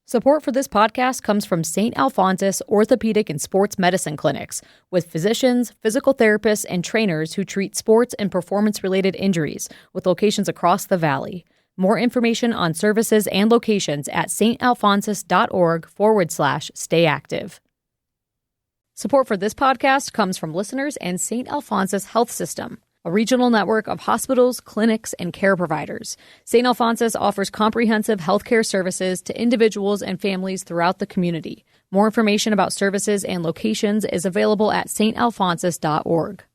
Support for this podcast comes from St. Alphonsus Orthopedic and Sports Medicine Clinics, with physicians, physical therapists, and trainers who treat sports and performance-related injuries, with locations across the valley. More information on services and locations at stalphonsus.org/stayactive. Support for this podcast comes from listeners and St. Alphonsus Health System, a regional network of hospitals, clinics, and care providers. St. Alphonsus offers comprehensive healthcare services to individuals and families throughout the community. More information about services and locations is available at stalphonsus.org.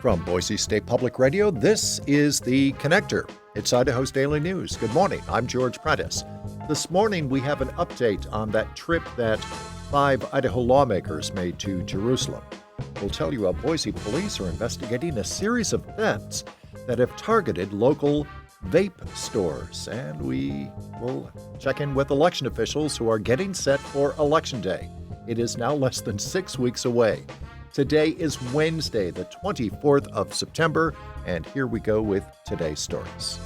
From Boise State Public Radio, this is The Connector. It's Idaho's Daily News. Good morning. I'm George Prentice. This morning, we have an update on that trip that 5 Idaho lawmakers made to Jerusalem. We'll tell you how Boise Police are investigating a series of thefts that have targeted local vape stores. And we will check in with election officials who are getting set for Election Day. It is now less than 6 weeks away. Today is Wednesday, the 24th of September, and here we go with today's stories.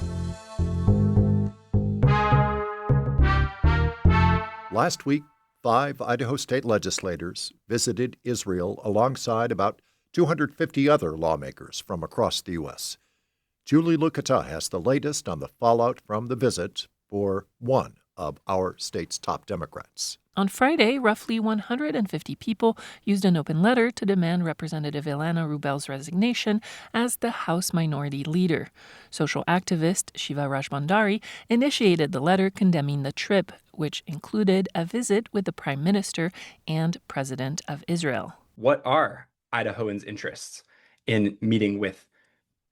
Last week, 5 Idaho state legislators visited Israel alongside about 250 other lawmakers from across the U.S. Julie Lucata has the latest on the fallout from the visit for one of our state's top Democrats. On Friday, roughly 150 people used an open letter to demand Representative Ilana Rubel's resignation as the House Minority Leader. Social activist Shiva Rajbandari initiated the letter condemning the trip, which included a visit with the Prime Minister and President of Israel. What are Idahoans' interests in meeting with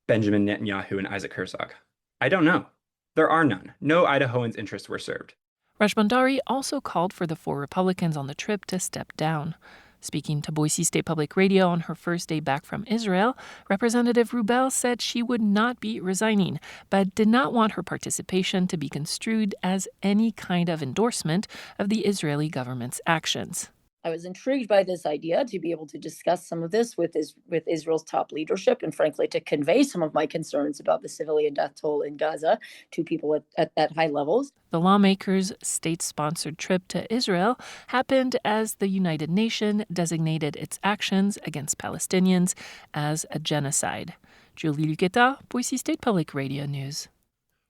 Benjamin Netanyahu and Isaac Herzog? I don't know. There are none. No Idahoans' interests were served. Rajbandari also called for the 4 Republicans on the trip to step down. Speaking to Boise State Public Radio on her first day back from Israel, Representative Rubel said she would not be resigning, but did not want her participation to be construed as any kind of endorsement of the Israeli government's actions. I was intrigued by this idea to be able to discuss some of this with Israel's top leadership and, frankly, to convey some of my concerns about the civilian death toll in Gaza to people at high levels. The lawmakers' state-sponsored trip to Israel happened as the United Nations designated its actions against Palestinians as a genocide. Julie Lucata, Boise State Public Radio News.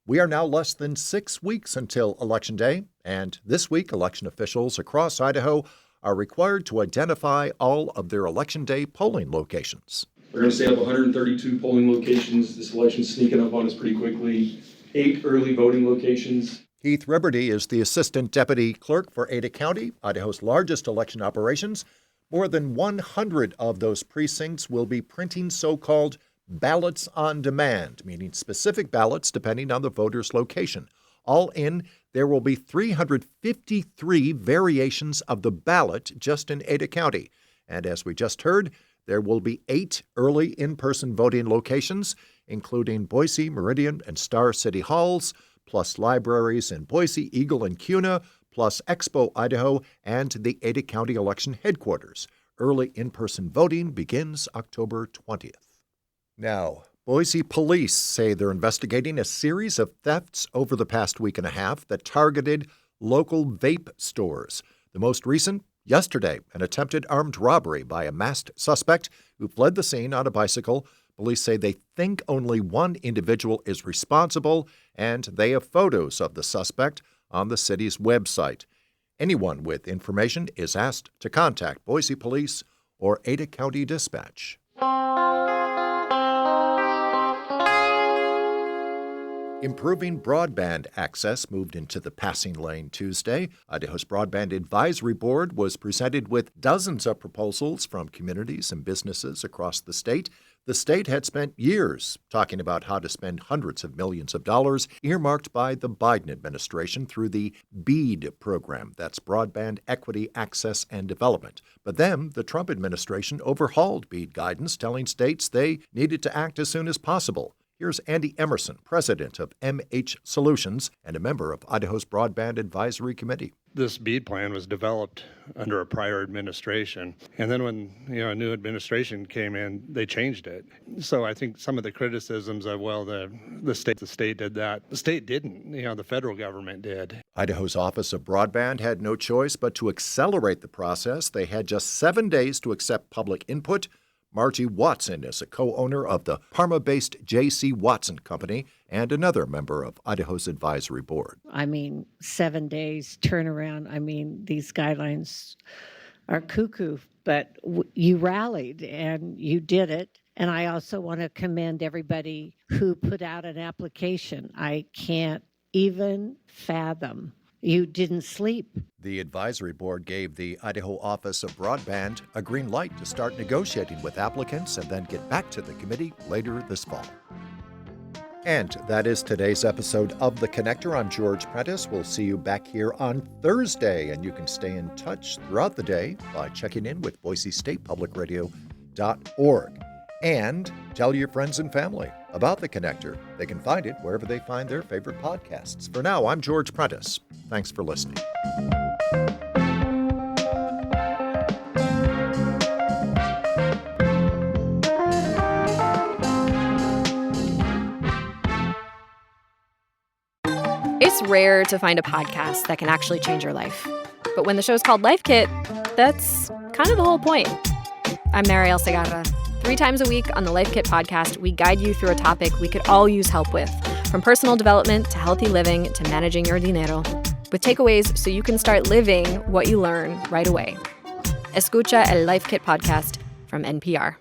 We are now less than 6 weeks until Election Day, and this week, election officials across Idaho are required to identify all of their Election Day polling locations. We're going to stand up 132 polling locations. This election's sneaking up on us pretty quickly. 8 early voting locations. Heath Riberty is the Assistant Deputy Clerk for Ada County, Idaho's largest election operations. More than 100 of those precincts will be printing so-called ballots on demand, meaning specific ballots depending on the voter's location. All in, there will be 353 variations of the ballot just in Ada County. And as we just heard, there will be 8 early in-person voting locations, including Boise, Meridian, and Star City Halls, plus libraries in Boise, Eagle, and Kuna, plus Expo, Idaho, and the Ada County election headquarters. Early in-person voting begins October 20th. Now, Boise Police say they're investigating a series of thefts over the past week and a half that targeted local vape stores. The most recent, yesterday, an attempted armed robbery by a masked suspect who fled the scene on a bicycle. Police say they think only one individual is responsible, and they have photos of the suspect on the city's website. Anyone with information is asked to contact Boise Police or Ada County Dispatch. Improving broadband access moved into the passing lane Tuesday. Idaho's Broadband Advisory Board was presented with dozens of proposals from communities and businesses across the state. The state had spent years talking about how to spend hundreds of millions of dollars earmarked by the Biden administration through the BEAD program, that's Broadband Equity, Access, and Development. But then the Trump administration overhauled BEAD guidance, telling states they needed to act as soon as possible. Here's Andy Emerson, president of MH Solutions and a member of Idaho's Broadband Advisory Committee. This BEAD plan was developed under a prior administration. And then when a new administration came in, they changed it. So I think some of the criticisms of, well, the state did that. The state didn't. The federal government did. Idaho's Office of Broadband had no choice but to accelerate the process. They had just 7 days to accept public input. Margie Watson is a co-owner of the Parma-based J.C. Watson Company and another member of Idaho's advisory board. 7 days turnaround. These guidelines are cuckoo, but you rallied and you did it. And I also want to commend everybody who put out an application. I can't even fathom. You didn't sleep. The advisory board gave the Idaho Office of Broadband a green light to start negotiating with applicants and then get back to the committee later this fall. And that is today's episode of The Connector. I'm George Prentice. We'll see you back here on Thursday, and you can stay in touch throughout the day by checking in with BoiseStatePublicRadio.org. And tell your friends and family about The Connector. They can find it wherever they find their favorite podcasts. For now, I'm George Prentice. Thanks for listening. It's rare to find a podcast that can actually change your life. But when the show's called Life Kit, that's kind of the whole point. I'm Mariel Segarra. 3 times a week on the Life Kit podcast, we guide you through a topic we could all use help with, from personal development to healthy living to managing your dinero, with takeaways so you can start living what you learn right away. Escucha el Life Kit podcast from NPR.